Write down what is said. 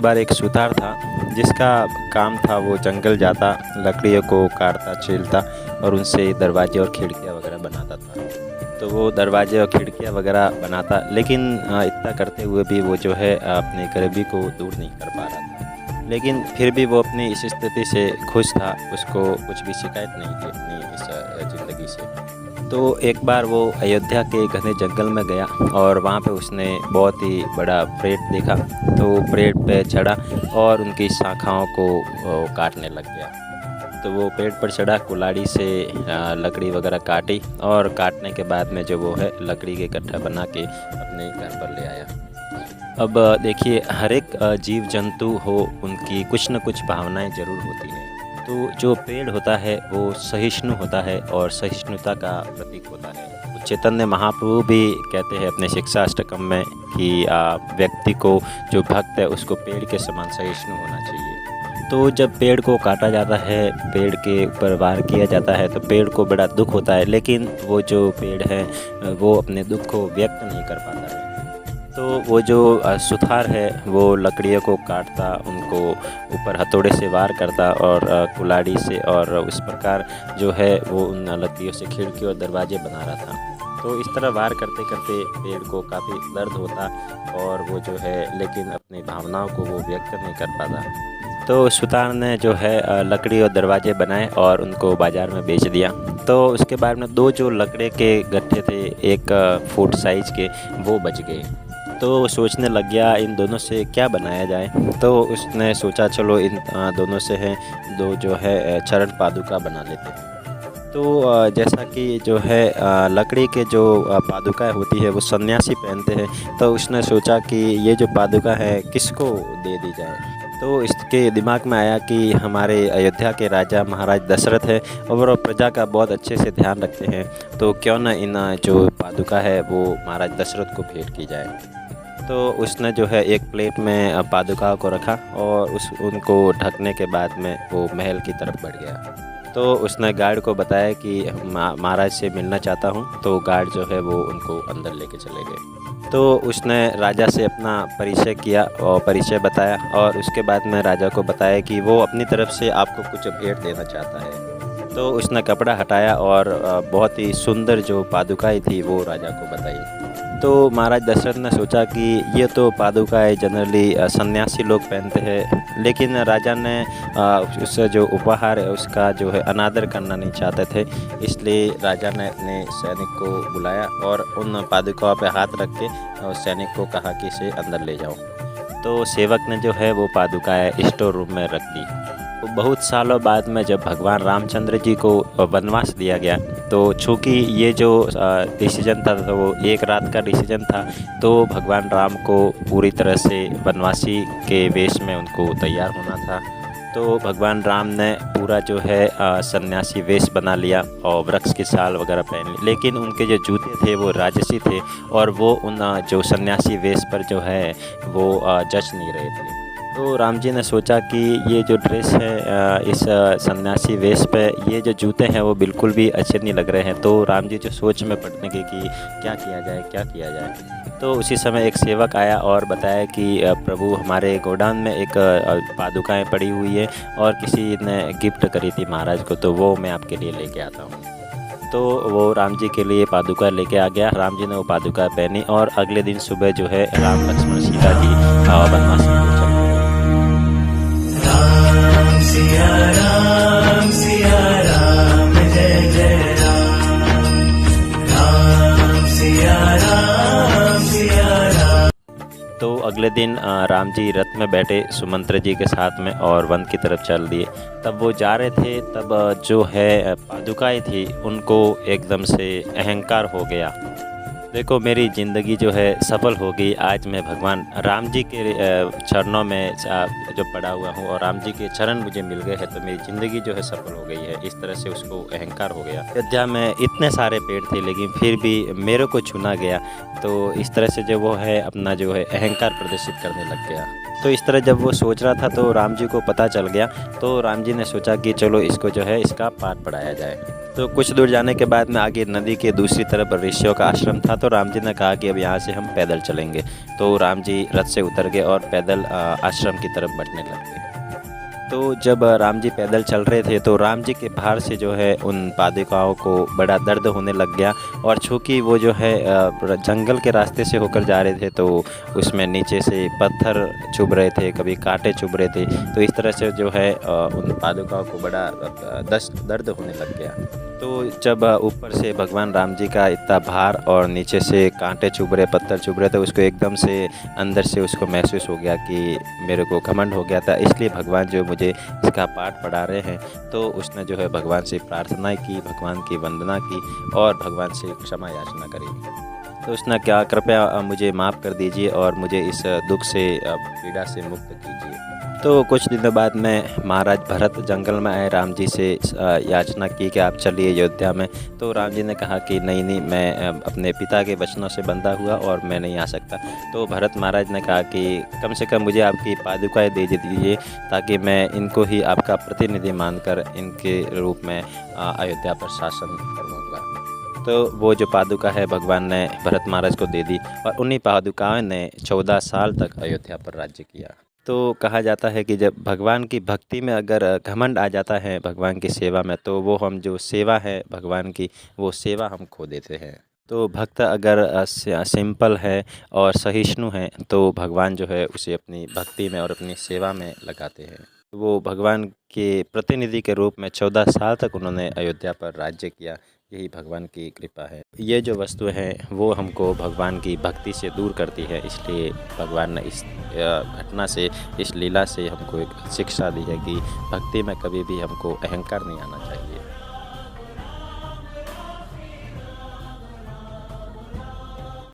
बार एक सुतार था जिसका काम था वो जंगल जाता, लकड़ियों को काटता छीलता और उनसे दरवाजे और खिड़कियाँ वगैरह बनाता था। तो वो दरवाजे और खिड़कियाँ वगैरह बनाता, लेकिन इतना करते हुए भी वो जो है अपनी गरीबी को दूर नहीं कर पा रहा था। लेकिन फिर भी वो अपनी इस स्थिति से खुश था, उसको कुछ भी शिकायत नहीं थी अपनी इस ज़िंदगी से। तो एक बार वो अयोध्या के घने जंगल में गया और वहाँ पे उसने बहुत ही बड़ा पेड़ देखा। तो पेड़ पे चढ़ा और उनकी शाखाओं को काटने लग गया। तो वो पेड़ पर चढ़ा, कुल्हाड़ी से लकड़ी वगैरह काटी और काटने के बाद में जो वो है लकड़ी के गट्ठा बना के अपने घर पर ले आया। अब देखिए, हर एक जीव जंतु हो, उनकी कुछ न कुछ भावनाएं ज़रूर होती हैं। तो जो पेड़ होता है वो सहिष्णु होता है और सहिष्णुता का प्रतीक होता है। चैतन्य महाप्रभु भी कहते हैं अपने शिक्षाष्टकम में कि व्यक्ति को, जो भक्त है, उसको पेड़ के समान सहिष्णु होना चाहिए। तो जब पेड़ को काटा जाता है, पेड़ के ऊपर वार किया जाता है, तो पेड़ को बड़ा दुख होता है, लेकिन वो जो पेड़ है वो अपने दुख को व्यक्त नहीं कर पाता है। तो वो जो सुथार है वो लकड़ियों को काटता, उनको ऊपर हथौड़े से वार करता और कुल्हाड़ी से, और उस प्रकार जो है वो उन लकड़ियों से खिड़की और दरवाजे बना रहा था। तो इस तरह वार करते करते पेड़ को काफ़ी दर्द होता और वो जो है लेकिन अपनी भावनाओं को वो व्यक्त नहीं कर पाता। तो सुतार ने जो है लकड़ी और दरवाजे बनाए और उनको बाज़ार में बेच दिया। तो उसके बाद में दो जो लकड़े के गट्ठे थे 1 फुट साइज़ के, वो बच गए। तो सोचने लग गया इन दोनों से क्या बनाया जाए। तो उसने सोचा चलो इन दोनों से है दो जो है चरण पादुका बना लेते हैं। तो जैसा कि जो है लकड़ी के जो पादुका होती है वो सन्यासी पहनते हैं। तो उसने सोचा कि ये जो पादुका है किसको दे दी जाए। तो इसके दिमाग में आया कि हमारे अयोध्या के राजा महाराज दशरथ है और प्रजा का बहुत अच्छे से ध्यान रखते हैं, तो क्यों न इन जो पादुका है वो महाराज दशरथ को भेंट की जाए। तो उसने जो है एक प्लेट में पादुका को रखा और उनको ढकने के बाद में वो महल की तरफ बढ़ गया। तो उसने गार्ड को बताया कि महाराज से मिलना चाहता हूँ। तो गार्ड जो है वो उनको अंदर लेके चले गए। तो उसने राजा से अपना परिचय किया और परिचय बताया, और उसके बाद में राजा को बताया कि वो अपनी तरफ से आपको कुछ भेंट देना चाहता है। तो उसने कपड़ा हटाया और बहुत ही सुंदर जो पादुकाएँ थी वो राजा को बताई। तो महाराज दशरथ ने सोचा कि ये तो पादुकाएँ जनरली सन्यासी लोग पहनते हैं, लेकिन राजा ने उससे जो उपहार है उसका जो है अनादर करना नहीं चाहते थे। इसलिए राजा ने अपने सैनिक को बुलाया और उन पादुकाओं पे हाथ रख के उस सैनिक को कहा कि इसे अंदर ले जाओ। तो सेवक ने जो है वो पादुकाएँ स्टोर रूम में रख दी। तो बहुत सालों बाद में जब भगवान रामचंद्र जी को वनवास दिया गया, तो चूँकि ये जो डिसीजन था तो वो एक रात का डिसीजन था, तो भगवान राम को पूरी तरह से वनवासी के वेश में उनको तैयार होना था। तो भगवान राम ने पूरा जो है सन्यासी वेश बना लिया और वृक्ष की छाल वगैरह पहन ली, लेकिन उनके जो जूते थे वो राजसी थे और वो उन जो सन्यासी वेश पर जो है वो जच नहीं रहे थे। तो राम जी ने सोचा कि ये जो ड्रेस है इस सन्यासी वेश पे, ये जो जूते हैं वो बिल्कुल भी अच्छे नहीं लग रहे हैं। तो राम जी जो सोच में पड़ने के कि क्या किया जाए, क्या किया जाए। तो उसी समय एक सेवक आया और बताया कि प्रभु, हमारे गोडाउन में एक पादुकाएँ पड़ी हुई है और किसी ने गिफ्ट करी थी महाराज को, तो वो मैं आपके लिए लेके आता हूँ। तो वो राम जी के लिए पादुका लेके आ गया। राम जी ने वो पादुका पहनी और अगले दिन सुबह जो है राम लक्ष्मण सीता जी वनवास को चले। सिया राम जय जय राम, राम सिया राम। तो अगले दिन राम जी रथ में बैठे सुमंत्र जी के साथ में और वन की तरफ चल दिए। तब वो जा रहे थे, तब जो है पादुकाएँ थी उनको एकदम से अहंकार हो गया। देखो, मेरी ज़िंदगी जो है सफल हो गई, आज मैं भगवान राम जी के चरणों में जो पड़ा हुआ हूँ और राम जी के चरण मुझे मिल गए हैं, तो मेरी ज़िंदगी जो है सफल हो गई है। इस तरह से उसको अहंकार हो गया। अयोध्या में इतने सारे पेड़ थे लेकिन फिर भी मेरे को चुना गया। तो इस तरह से जो वो है अपना जो है अहंकार प्रदर्शित करने लग गया। तो इस तरह जब वो सोच रहा था तो राम जी को पता चल गया। तो राम जी ने सोचा कि चलो इसको जो है इसका पाठ पढ़ाया जाए। तो कुछ दूर जाने के बाद में आगे नदी के दूसरी तरफ ऋषियों का आश्रम था, तो राम जी ने कहा कि अब यहाँ से हम पैदल चलेंगे। तो राम जी रथ से उतर गए और पैदल आश्रम की तरफ बढ़ने लग गए। तो जब राम जी पैदल चल रहे थे तो राम जी के भार से जो है उन पादुकाओं को बड़ा दर्द होने लग गया, और चूँकि वो जो है जंगल के रास्ते से होकर जा रहे थे तो उसमें नीचे से पत्थर चुभ रहे थे, कभी कांटे चुभ रहे थे, तो इस तरह से जो है उन पादुकाओं को बड़ा दर्द होने लग गया। तो जब ऊपर से भगवान राम जी का इतना भार और नीचे से कांटे चुभ रहे, पत्थर चुभ रहे, तो उसको एकदम से अंदर से उसको महसूस हो गया कि मेरे को घमंड हो गया था, इसलिए भगवान जो मुझे इसका पाठ पढ़ा रहे हैं। तो उसने जो है भगवान से प्रार्थना की, भगवान की वंदना की और भगवान से क्षमा याचना करी। तो उसने क्या, कृपया मुझे माफ़ कर दीजिए और मुझे इस दुख से, पीड़ा से मुक्त कीजिए। तो कुछ दिनों बाद में महाराज भरत जंगल में आए, राम जी से याचना की कि आप चलिए अयोध्या में। तो राम जी ने कहा कि नहीं, मैं अपने पिता के वचनों से बंधा हुआ और मैं नहीं आ सकता। तो भरत महाराज ने कहा कि कम से कम मुझे आपकी पादुकाएँ दे दीजिए, ताकि मैं इनको ही आपका प्रतिनिधि मानकर इनके रूप में अयोध्या पर शासन करूँगा। तो वो जो पादुका है भगवान ने भरत महाराज को दे दी, और उन्हीं पादुकाओं ने 14 साल तक अयोध्या पर राज्य किया। तो कहा जाता है कि जब भगवान की भक्ति में अगर घमंड आ जाता है भगवान की सेवा में, तो वो हम जो सेवा है भगवान की, वो सेवा हम खो देते हैं। तो भक्त अगर सिंपल है और सहिष्णु है, तो भगवान जो है उसे अपनी भक्ति में और अपनी सेवा में लगाते हैं। वो भगवान के प्रतिनिधि के रूप में 14 साल तक उन्होंने अयोध्या पर राज्य किया। यही भगवान की कृपा है। ये जो वस्तु है वो हमको भगवान की भक्ति से दूर करती है, इसलिए भगवान ने इस घटना से, इस लीला से हमको एक शिक्षा दी है कि भक्ति में कभी भी हमको अहंकार नहीं आना चाहिए।